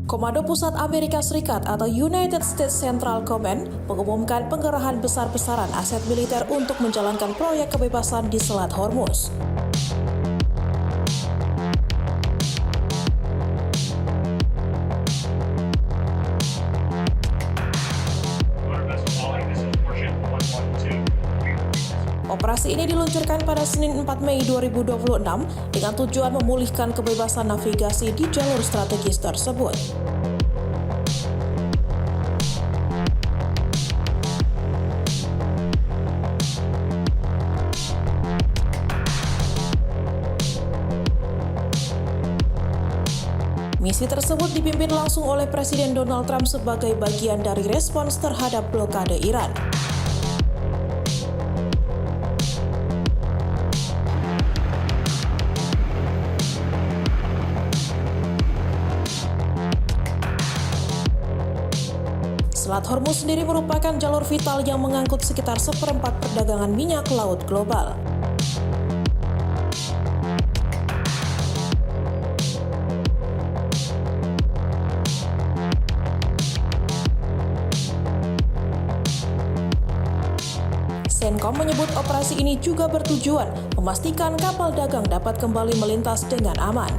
Komando Pusat Amerika Serikat atau United States Central Command mengumumkan penggerahan besar-besaran aset militer untuk menjalankan proyek kebebasan di Selat Hormuz. Operasi ini diluncurkan pada Senin 4 Mei 2026 dengan tujuan memulihkan kebebasan navigasi di jalur strategis tersebut. Misi tersebut dipimpin langsung oleh Presiden Donald Trump sebagai bagian dari respons terhadap blokade Iran. Selat Hormuz sendiri merupakan jalur vital yang mengangkut sekitar 1/4 perdagangan minyak laut global. CENTCOM menyebut operasi ini juga bertujuan memastikan kapal dagang dapat kembali melintas dengan aman.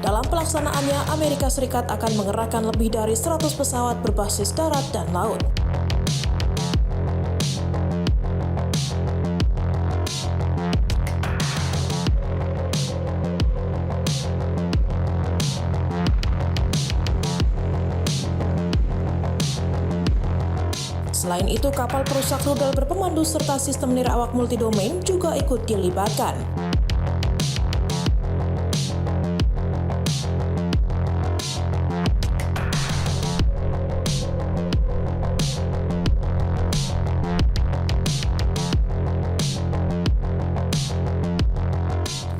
Dalam pelaksanaannya, Amerika Serikat akan mengerahkan lebih dari 100 pesawat berbasis darat dan laut. Selain itu, kapal perusak rudal berpemandu serta sistem nirawak multidomain juga ikut dilibatkan.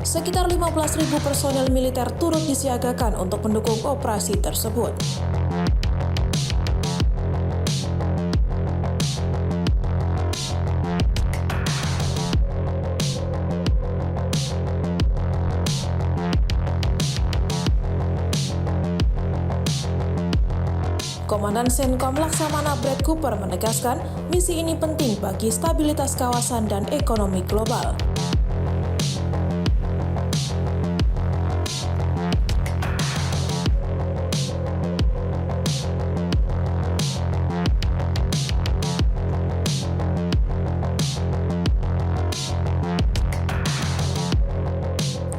Sekitar 15.000 personel militer turut disiagakan untuk mendukung operasi tersebut. Komandan CENTCOM Laksamana Brad Cooper menegaskan misi ini penting bagi stabilitas kawasan dan ekonomi global.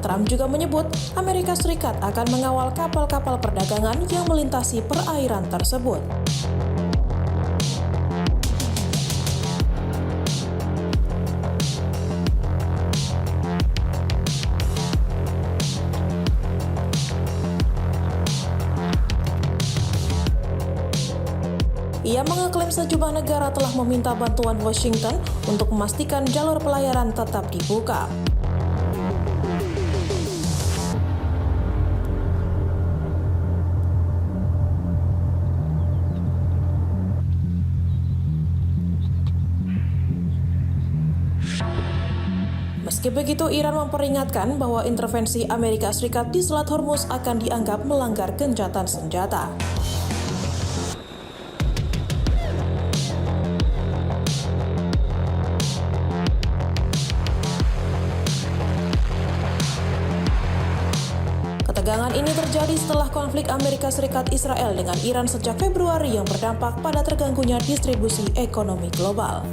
Trump juga menyebut Amerika Serikat akan mengawal kapal-kapal perdagangan yang melintasi perairan tersebut. Ia mengeklaim sejumlah negara telah meminta bantuan Washington untuk memastikan jalur pelayaran tetap dibuka. Meski begitu, Iran memperingatkan bahwa intervensi Amerika Serikat di Selat Hormuz akan dianggap melanggar gencatan senjata. Ketegangan ini terjadi setelah konflik Amerika Serikat-Israel dengan Iran sejak Februari yang berdampak pada terganggunya distribusi ekonomi global.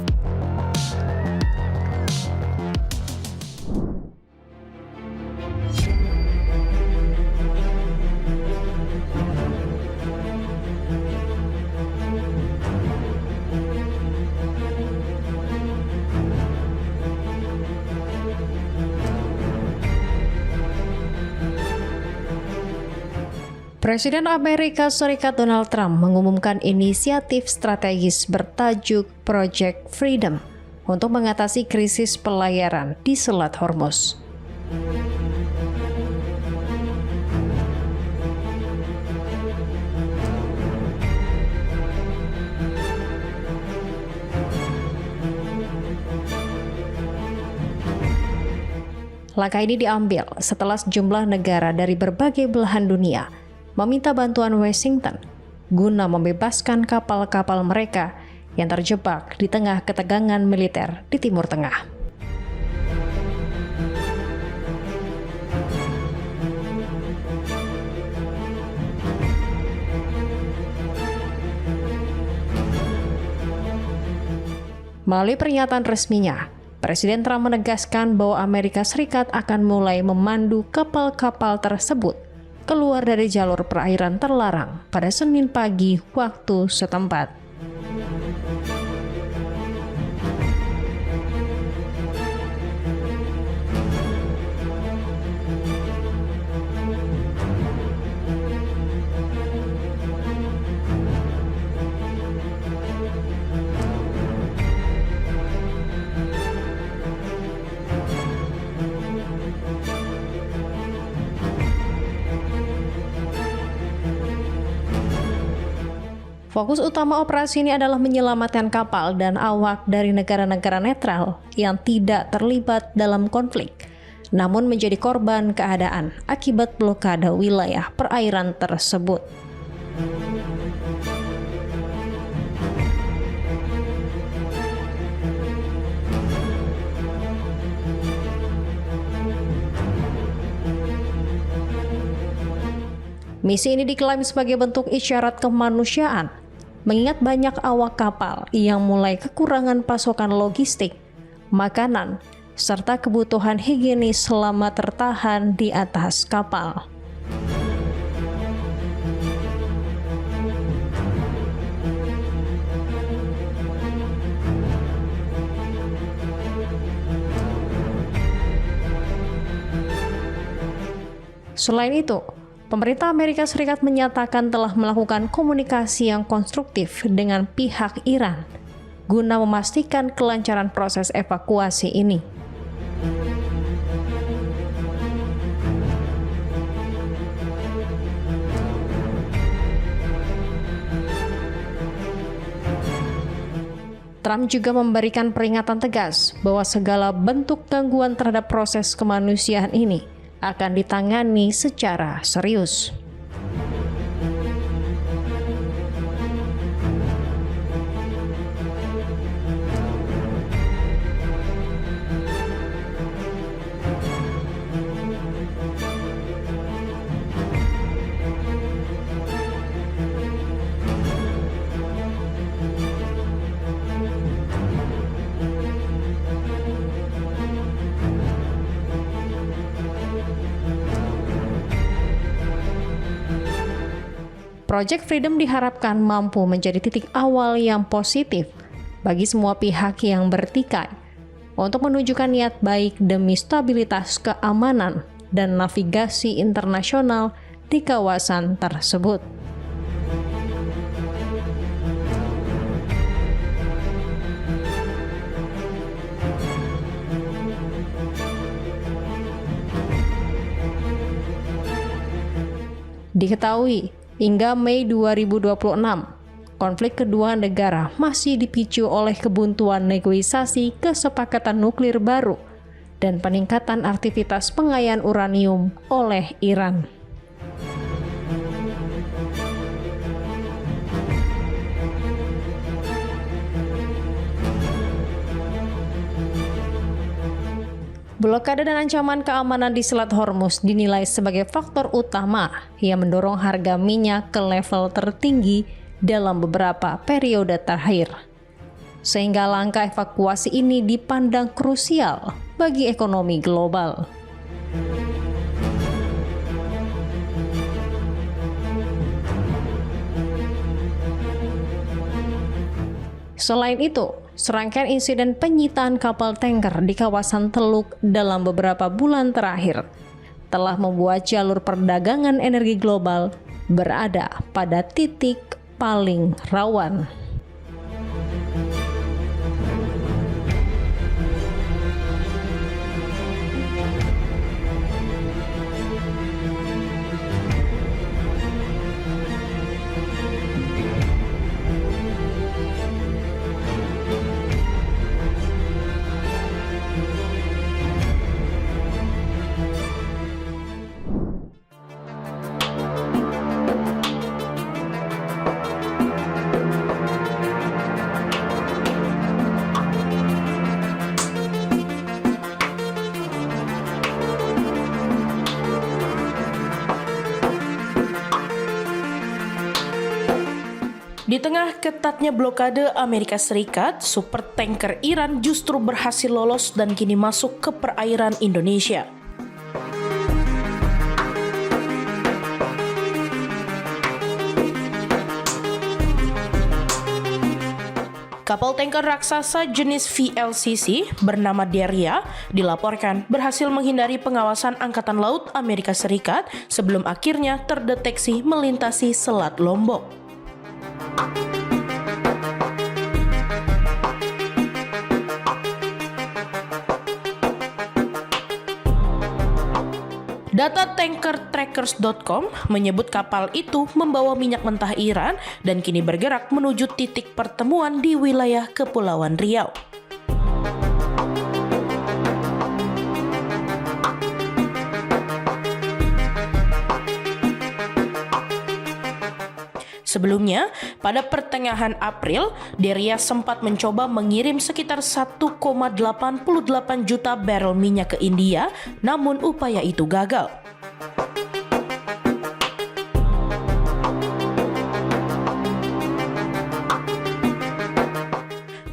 Presiden Amerika Serikat Donald Trump mengumumkan inisiatif strategis bertajuk Project Freedom untuk mengatasi krisis pelayaran di Selat Hormuz. Langkah ini diambil setelah sejumlah negara dari berbagai belahan dunia meminta bantuan Washington guna membebaskan kapal-kapal mereka yang terjebak di tengah ketegangan militer di Timur Tengah. Melalui pernyataan resminya, Presiden Trump menegaskan bahwa Amerika Serikat akan mulai memandu kapal-kapal tersebut keluar dari jalur perairan terlarang pada Senin pagi waktu setempat. Fokus utama operasi ini adalah menyelamatkan kapal dan awak dari negara-negara netral yang tidak terlibat dalam konflik, namun menjadi korban keadaan akibat blokade wilayah perairan tersebut. Misi ini diklaim sebagai bentuk isyarat kemanusiaan, mengingat banyak awak kapal yang mulai kekurangan pasokan logistik, makanan, serta kebutuhan higienis selama tertahan di atas kapal. Selain itu, pemerintah Amerika Serikat menyatakan telah melakukan komunikasi yang konstruktif dengan pihak Iran guna memastikan kelancaran proses evakuasi ini. Trump juga memberikan peringatan tegas bahwa segala bentuk gangguan terhadap proses kemanusiaan ini akan ditangani secara serius. Project Freedom diharapkan mampu menjadi titik awal yang positif bagi semua pihak yang bertikai untuk menunjukkan niat baik demi stabilitas keamanan dan navigasi internasional di kawasan tersebut. Diketahui, hingga Mei 2026, konflik kedua negara masih dipicu oleh kebuntuan negosiasi kesepakatan nuklir baru dan peningkatan aktivitas pengayaan uranium oleh Iran. Blokade dan ancaman keamanan di Selat Hormuz dinilai sebagai faktor utama yang mendorong harga minyak ke level tertinggi dalam beberapa periode terakhir. Sehingga langkah evakuasi ini dipandang krusial bagi ekonomi global. Selain itu, serangkaian insiden penyitaan kapal tanker di kawasan Teluk dalam beberapa bulan terakhir telah membuat jalur perdagangan energi global berada pada titik paling rawan. Di tengah ketatnya blokade Amerika Serikat, supertanker Iran justru berhasil lolos dan kini masuk ke perairan Indonesia. Kapal tanker raksasa jenis VLCC bernama Deria dilaporkan berhasil menghindari pengawasan Angkatan Laut Amerika Serikat sebelum akhirnya terdeteksi melintasi Selat Lombok. Data tankertrackers.com menyebut kapal itu membawa minyak mentah Iran dan kini bergerak menuju titik pertemuan di wilayah Kepulauan Riau. Sebelumnya, pada pertengahan April, Deria sempat mencoba mengirim sekitar 1,88 juta barel minyak ke India, namun upaya itu gagal.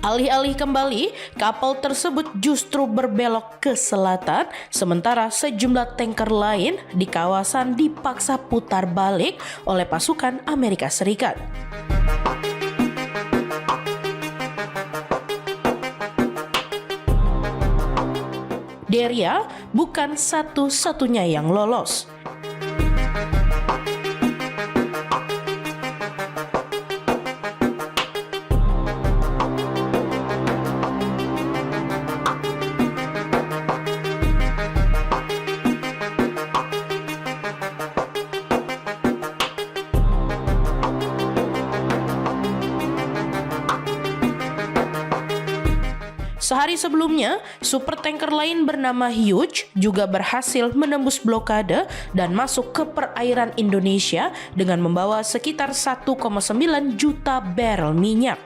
Alih-alih kembali, kapal tersebut justru berbelok ke selatan, sementara sejumlah tanker lain di kawasan dipaksa putar balik oleh pasukan Amerika Serikat. Deria bukan satu-satunya yang lolos. Sehari sebelumnya, supertanker lain bernama Huge juga berhasil menembus blokade dan masuk ke perairan Indonesia dengan membawa sekitar 1,9 juta barel minyak.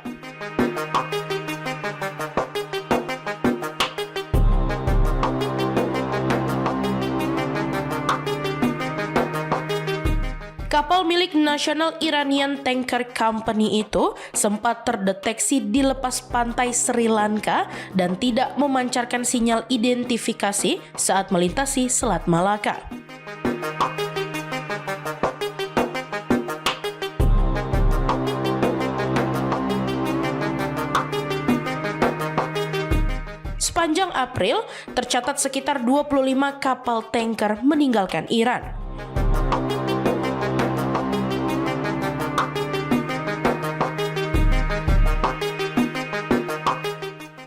Kapal milik National Iranian Tanker Company itu sempat terdeteksi di lepas pantai Sri Lanka dan tidak memancarkan sinyal identifikasi saat melintasi Selat Malaka. Sepanjang April, tercatat sekitar 25 kapal tanker meninggalkan Iran.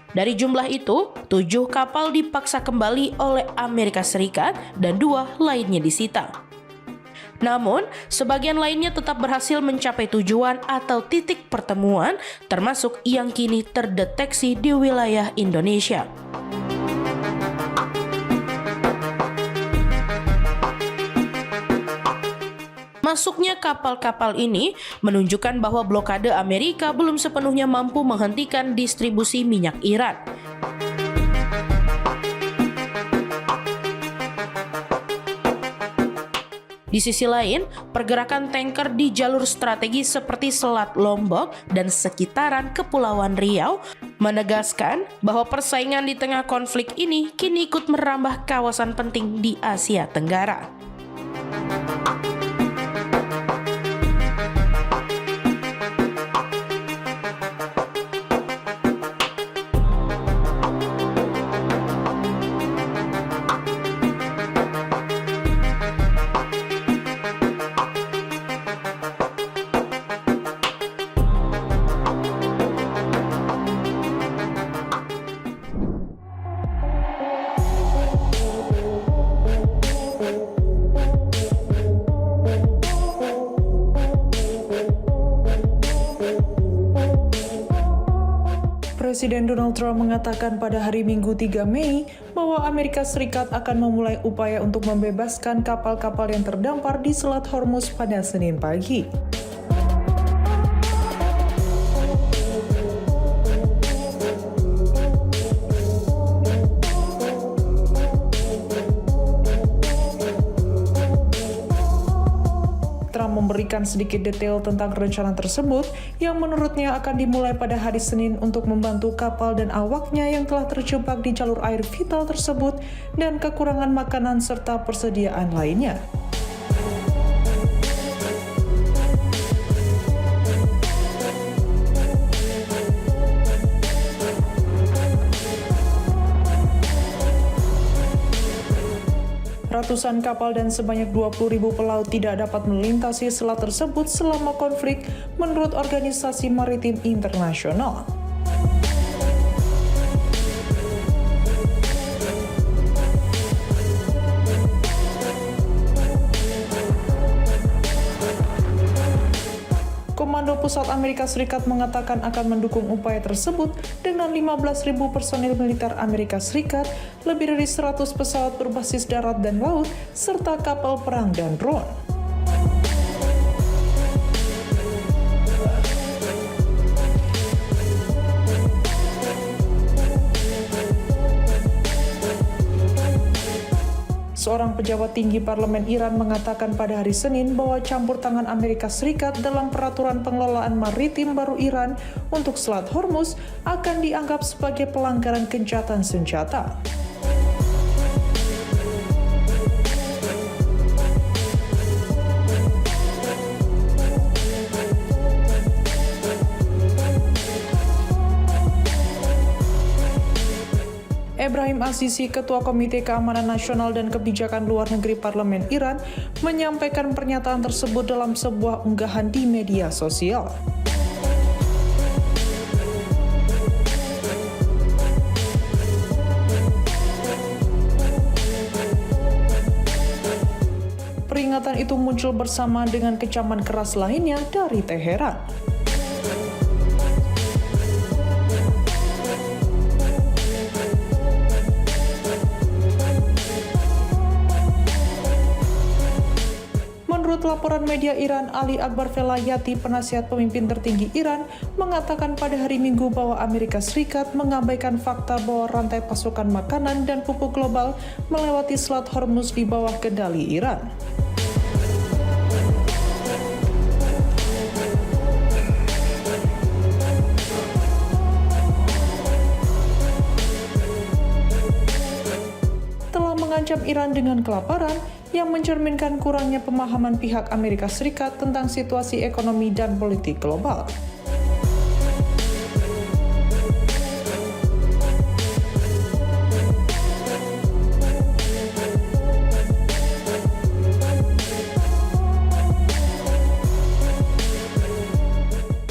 Dari jumlah itu, 7 kapal dipaksa kembali oleh Amerika Serikat dan 2 lainnya disita. Namun, sebagian lainnya tetap berhasil mencapai tujuan atau titik pertemuan, termasuk yang kini terdeteksi di wilayah Indonesia. Masuknya kapal-kapal ini menunjukkan bahwa blokade Amerika belum sepenuhnya mampu menghentikan distribusi minyak Iran. Di sisi lain, pergerakan tanker di jalur strategis seperti Selat Lombok dan sekitaran Kepulauan Riau menegaskan bahwa persaingan di tengah konflik ini kini ikut merambah kawasan penting di Asia Tenggara. Presiden Donald Trump mengatakan pada hari Minggu 3 Mei bahwa Amerika Serikat akan memulai upaya untuk membebaskan kapal-kapal yang terdampar di Selat Hormuz pada Senin pagi. Trump memberikan sedikit detail tentang rencana tersebut yang menurutnya akan dimulai pada hari Senin untuk membantu kapal dan awaknya yang telah terjebak di jalur air vital tersebut dan kekurangan makanan serta persediaan lainnya. Ratusan kapal dan sebanyak 20.000 pelaut tidak dapat melintasi selat tersebut selama konflik menurut Organisasi Maritim Internasional. Komando Pusat Amerika Serikat mengatakan akan mendukung upaya tersebut dengan 15.000 personil militer Amerika Serikat, lebih dari 100 pesawat berbasis darat dan laut, serta kapal perang dan drone. Seorang pejabat tinggi parlemen Iran mengatakan pada hari Senin bahwa campur tangan Amerika Serikat dalam peraturan pengelolaan maritim baru Iran untuk Selat Hormuz akan dianggap sebagai pelanggaran gencatan senjata. Ebrahim Azizi, Ketua Komite Keamanan Nasional dan Kebijakan Luar Negeri Parlemen Iran, menyampaikan pernyataan tersebut dalam sebuah unggahan di media sosial. Peringatan itu muncul bersama dengan kecaman keras lainnya dari Teheran. Menurut laporan media Iran, Ali Akbar Velayati, penasihat pemimpin tertinggi Iran, mengatakan pada hari Minggu bahwa Amerika Serikat mengabaikan fakta bahwa rantai pasokan makanan dan pupuk global melewati Selat Hormuz di bawah kendali Iran. Telah mengancam Iran dengan kelaparan, yang mencerminkan kurangnya pemahaman pihak Amerika Serikat tentang situasi ekonomi dan politik global.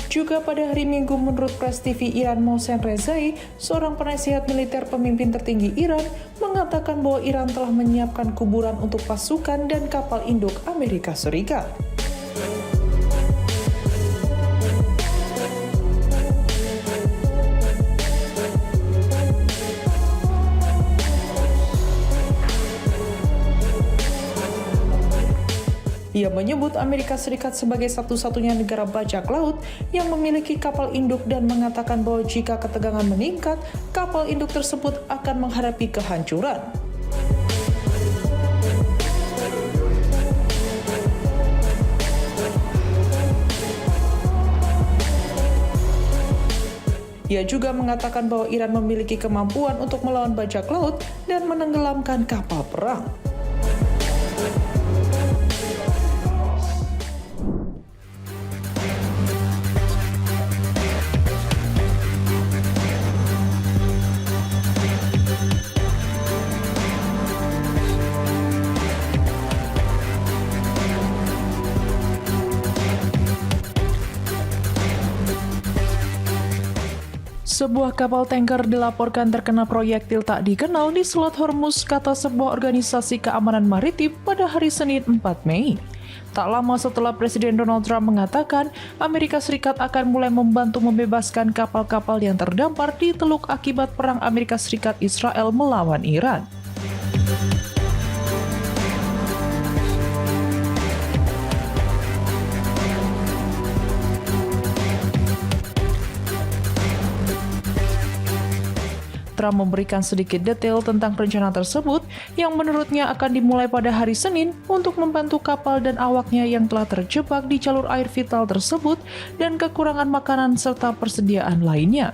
Juga pada hari Minggu, menurut Press TV Iran, Mohsen Rezai, seorang penasihat militer pemimpin tertinggi Iran, mengatakan bahwa Iran telah menyiapkan kuburan untuk pasukan dan kapal induk Amerika Serikat. Ia menyebut Amerika Serikat sebagai satu-satunya negara bajak laut yang memiliki kapal induk dan mengatakan bahwa jika ketegangan meningkat, kapal induk tersebut akan menghadapi kehancuran. Ia juga mengatakan bahwa Iran memiliki kemampuan untuk melawan bajak laut dan menenggelamkan kapal perang. Sebuah kapal tanker dilaporkan terkena proyektil tak dikenal di Selat Hormuz, kata sebuah organisasi keamanan maritim pada hari Senin 4 Mei. Tak lama setelah Presiden Donald Trump mengatakan Amerika Serikat akan mulai membantu membebaskan kapal-kapal yang terdampar di Teluk akibat perang Amerika Serikat Israel melawan Iran. Trump memberikan sedikit detail tentang rencana tersebut yang menurutnya akan dimulai pada hari Senin untuk membantu kapal dan awaknya yang telah terjebak di jalur air vital tersebut dan kekurangan makanan serta persediaan lainnya.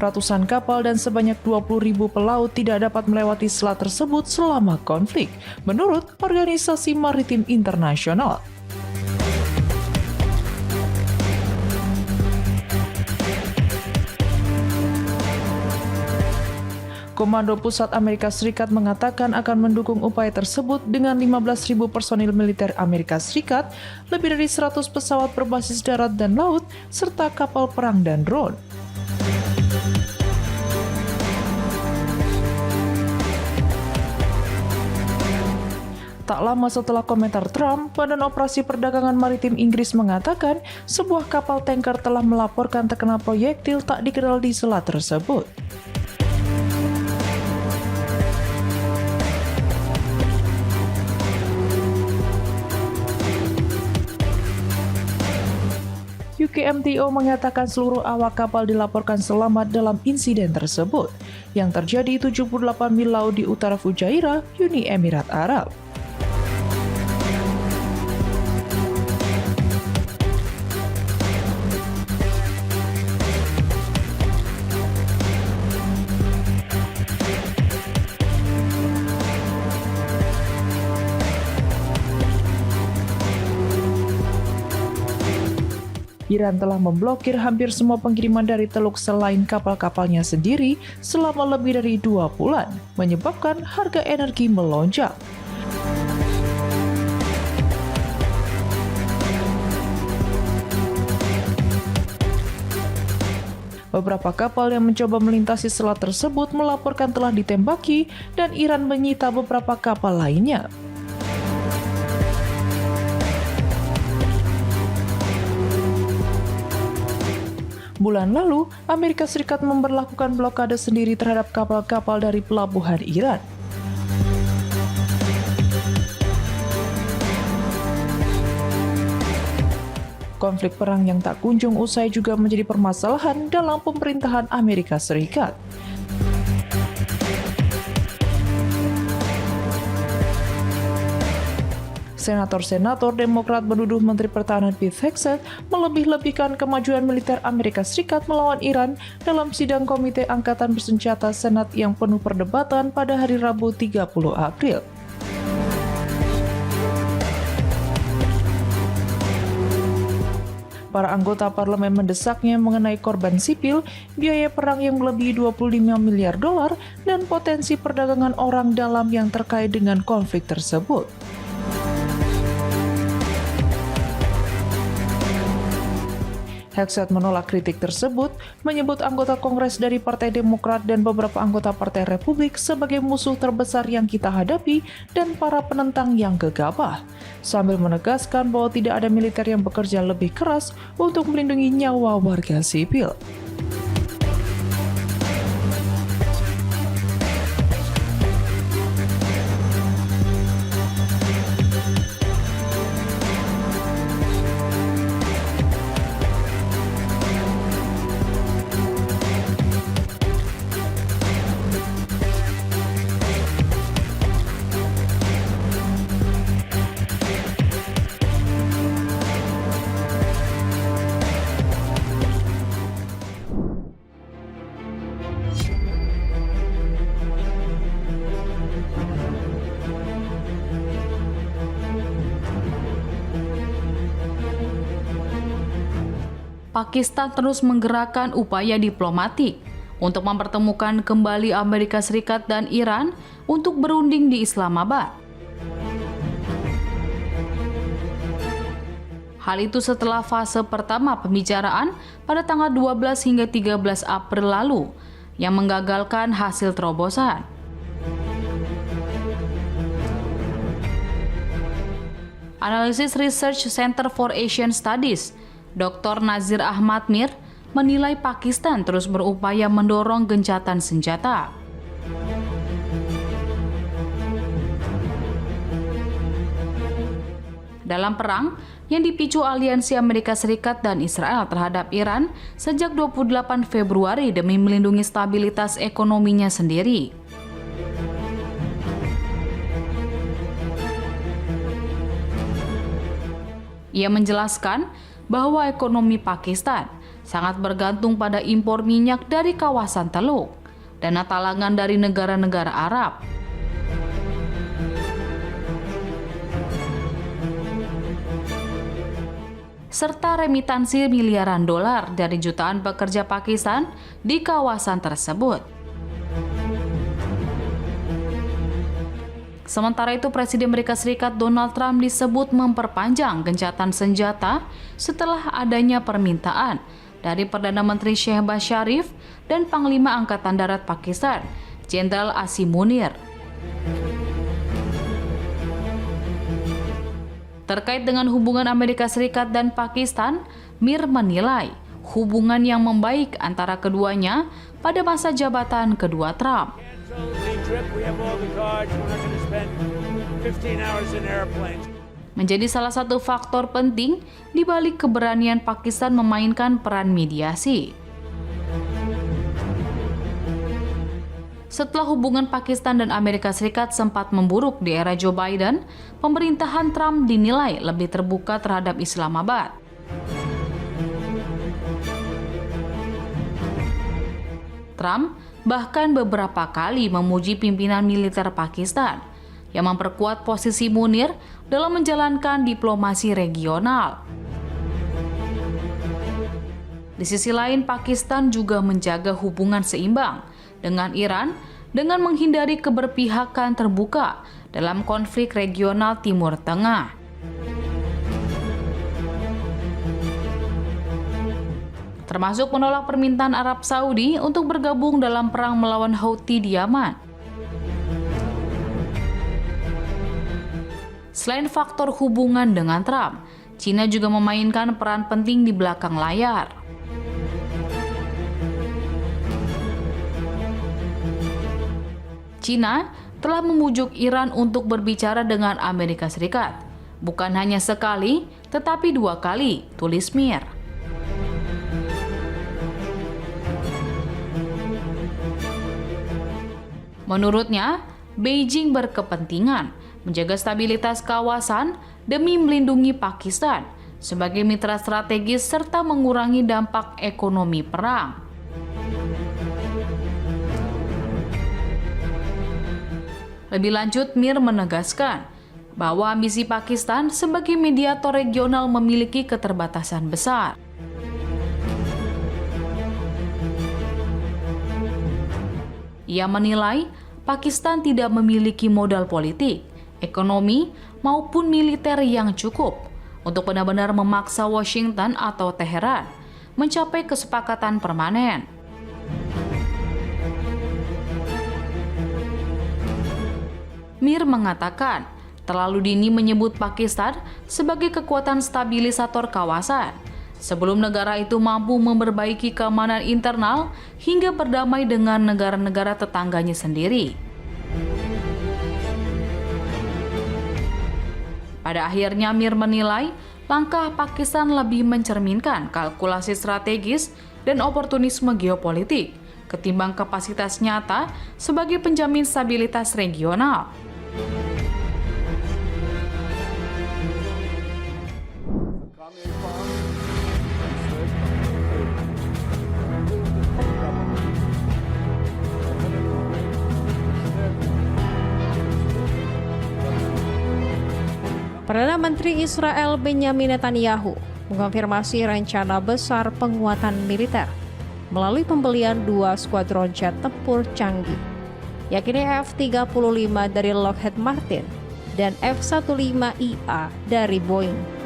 Ratusan kapal dan sebanyak 20.000 pelaut tidak dapat melewati selat tersebut selama konflik, menurut Organisasi Maritim Internasional. Komando Pusat Amerika Serikat mengatakan akan mendukung upaya tersebut dengan 15.000 personil militer Amerika Serikat, lebih dari 100 pesawat berbasis darat dan laut, serta kapal perang dan drone. Tak lama setelah komentar Trump, Badan Operasi Perdagangan Maritim Inggris mengatakan sebuah kapal tanker telah melaporkan terkena proyektil tak dikenal di selat tersebut. UKMTO mengatakan seluruh awak kapal dilaporkan selamat dalam insiden tersebut, yang terjadi 78 mil laut di utara Fujairah, Uni Emirat Arab. Iran telah memblokir hampir semua pengiriman dari Teluk selain kapal-kapalnya sendiri selama lebih dari 2 bulan, menyebabkan harga energi melonjak. Beberapa kapal yang mencoba melintasi selat tersebut melaporkan telah ditembaki dan Iran menyita beberapa kapal lainnya. Bulan lalu, Amerika Serikat memberlakukan blokade sendiri terhadap kapal-kapal dari pelabuhan Iran. Konflik perang yang tak kunjung usai juga menjadi permasalahan dalam pemerintahan Amerika Serikat. Senator-senator Demokrat menuduh Menteri Pertahanan Pete Hegseth melebih-lebihkan kemajuan militer Amerika Serikat melawan Iran dalam sidang Komite Angkatan Bersenjata Senat yang penuh perdebatan pada hari Rabu 30 April. Para anggota parlemen mendesaknya mengenai korban sipil, biaya perang yang melebihi 25 miliar dolar, dan potensi perdagangan orang dalam yang terkait dengan konflik tersebut. Hegseth menolak kritik tersebut, menyebut anggota Kongres dari Partai Demokrat dan beberapa anggota Partai Republik sebagai musuh terbesar yang kita hadapi dan para penentang yang gegabah, sambil menegaskan bahwa tidak ada militer yang bekerja lebih keras untuk melindungi nyawa warga sipil. Pakistan terus menggerakkan upaya diplomatik untuk mempertemukan kembali Amerika Serikat dan Iran untuk berunding di Islamabad. Hal itu setelah fase pertama pembicaraan pada tanggal 12 hingga 13 April lalu yang menggagalkan hasil terobosan. Analisis Research Center for Asian Studies Dr. Nazir Ahmad Mir menilai Pakistan terus berupaya mendorong gencatan senjata. dalam perang yang dipicu aliansi Amerika Serikat dan Israel terhadap Iran sejak 28 Februari demi melindungi stabilitas ekonominya sendiri. Ia menjelaskan bahwa ekonomi Pakistan sangat bergantung pada impor minyak dari kawasan Teluk, dana talangan dari negara-negara Arab, serta remitansi miliaran dolar dari jutaan pekerja Pakistan di kawasan tersebut. Sementara itu, Presiden Amerika Serikat Donald Trump disebut memperpanjang gencatan senjata setelah adanya permintaan dari Perdana Menteri Shehbaz Sharif dan Panglima Angkatan Darat Pakistan, Jenderal Asim Munir. Terkait dengan hubungan Amerika Serikat dan Pakistan, Mir menilai hubungan yang membaik antara keduanya pada masa jabatan kedua Trump. Menjadi salah satu faktor penting di balik keberanian Pakistan memainkan peran mediasi. Setelah hubungan Pakistan dan Amerika Serikat sempat memburuk di era Joe Biden, pemerintahan Trump dinilai lebih terbuka terhadap Islamabad. Trump bahkan beberapa kali memuji pimpinan militer Pakistan yang memperkuat posisi Munir dalam menjalankan diplomasi regional. Di sisi lain, Pakistan juga menjaga hubungan seimbang dengan Iran dengan menghindari keberpihakan terbuka dalam konflik regional Timur Tengah. Termasuk menolak permintaan Arab Saudi untuk bergabung dalam perang melawan Houthi di Yaman. Selain faktor hubungan dengan Trump, China juga memainkan peran penting di belakang layar. China telah memujuk Iran untuk berbicara dengan Amerika Serikat. Bukan hanya sekali, tetapi 2 kali, tulis Mir. Menurutnya, Beijing berkepentingan menjaga stabilitas kawasan demi melindungi Pakistan sebagai mitra strategis serta mengurangi dampak ekonomi perang. Lebih lanjut, Mir menegaskan bahwa ambisi Pakistan sebagai mediator regional memiliki keterbatasan besar. Ia menilai Pakistan tidak memiliki modal politik, ekonomi, maupun militer yang cukup untuk benar-benar memaksa Washington atau Teheran mencapai kesepakatan permanen. Mir mengatakan, terlalu dini menyebut Pakistan sebagai kekuatan stabilisator kawasan sebelum negara itu mampu memperbaiki keamanan internal hingga berdamai dengan negara-negara tetangganya sendiri. Pada akhirnya, Mir menilai langkah Pakistan lebih mencerminkan kalkulasi strategis dan oportunisme geopolitik ketimbang kapasitas nyata sebagai penjamin stabilitas regional. Perdana Menteri Israel Benyamin Netanyahu mengonfirmasi rencana besar penguatan militer melalui pembelian 2 skuadron jet tempur canggih, yakni F-35 dari Lockheed Martin dan F-15IA dari Boeing.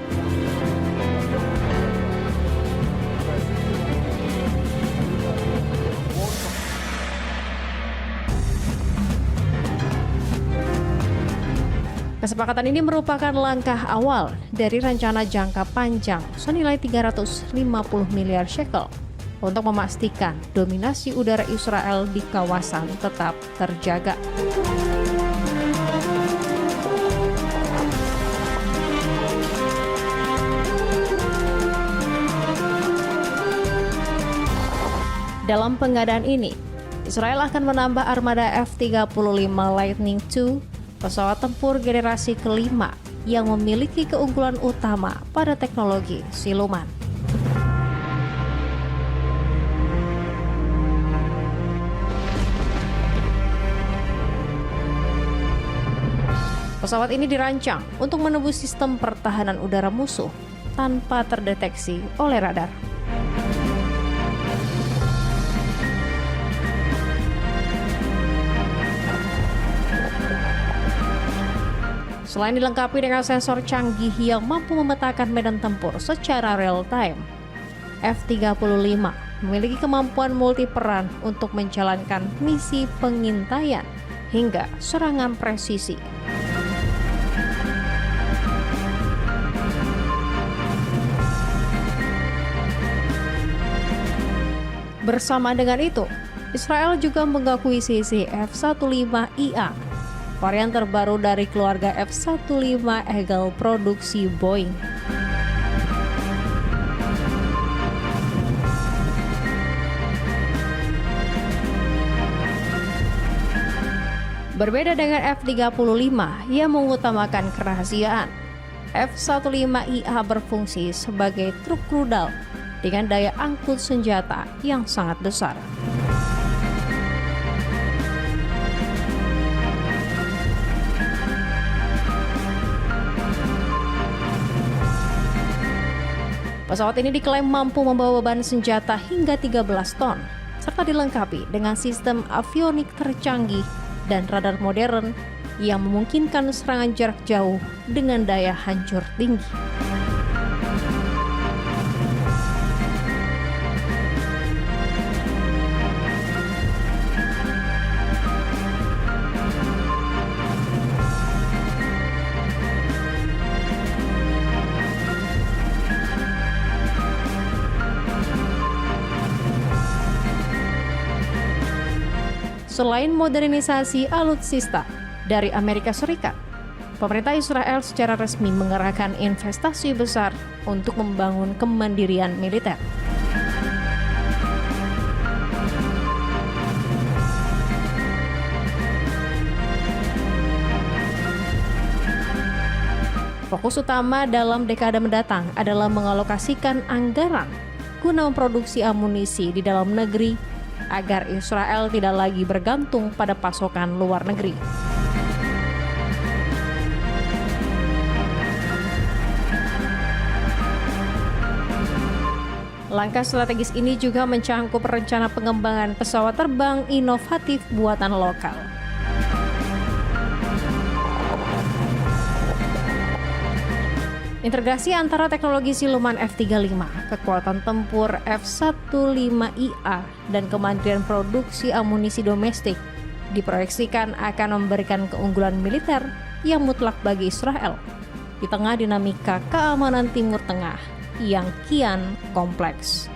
Kesepakatan ini merupakan langkah awal dari rencana jangka panjang senilai 350 miliar shekel untuk memastikan dominasi udara Israel di kawasan tetap terjaga. Dalam pengadaan ini, Israel akan menambah armada F-35 Lightning II, pesawat tempur generasi kelima yang memiliki keunggulan utama pada teknologi siluman. Pesawat ini dirancang untuk menembus sistem pertahanan udara musuh tanpa terdeteksi oleh radar. Selain dilengkapi dengan sensor canggih yang mampu memetakan medan tempur secara real-time, F-35 memiliki kemampuan multiperan untuk menjalankan misi pengintaian hingga serangan presisi. Bersama dengan itu, Israel juga mengakuisisi F-15IA, varian terbaru dari keluarga F-15 Eagle produksi Boeing. Berbeda dengan F-35 yang mengutamakan kerahasiaan, F-15IA berfungsi sebagai truk rudal dengan daya angkut senjata yang sangat besar. Pesawat ini diklaim mampu membawa beban senjata hingga 13 ton, serta dilengkapi dengan sistem avionik tercanggih dan radar modern yang memungkinkan serangan jarak jauh dengan daya hancur tinggi. Selain modernisasi alutsista dari Amerika Serikat, pemerintah Israel secara resmi mengerahkan investasi besar untuk membangun kemandirian militer. Fokus utama dalam dekade mendatang adalah mengalokasikan anggaran guna memproduksi amunisi di dalam negeri agar Israel tidak lagi bergantung pada pasokan luar negeri. Langkah strategis ini juga mencangkup rencana pengembangan pesawat terbang inovatif buatan lokal. Integrasi antara teknologi siluman F-35, kekuatan tempur F-15IA, dan kemandirian produksi amunisi domestik diproyeksikan akan memberikan keunggulan militer yang mutlak bagi Israel di tengah dinamika keamanan Timur Tengah yang kian kompleks.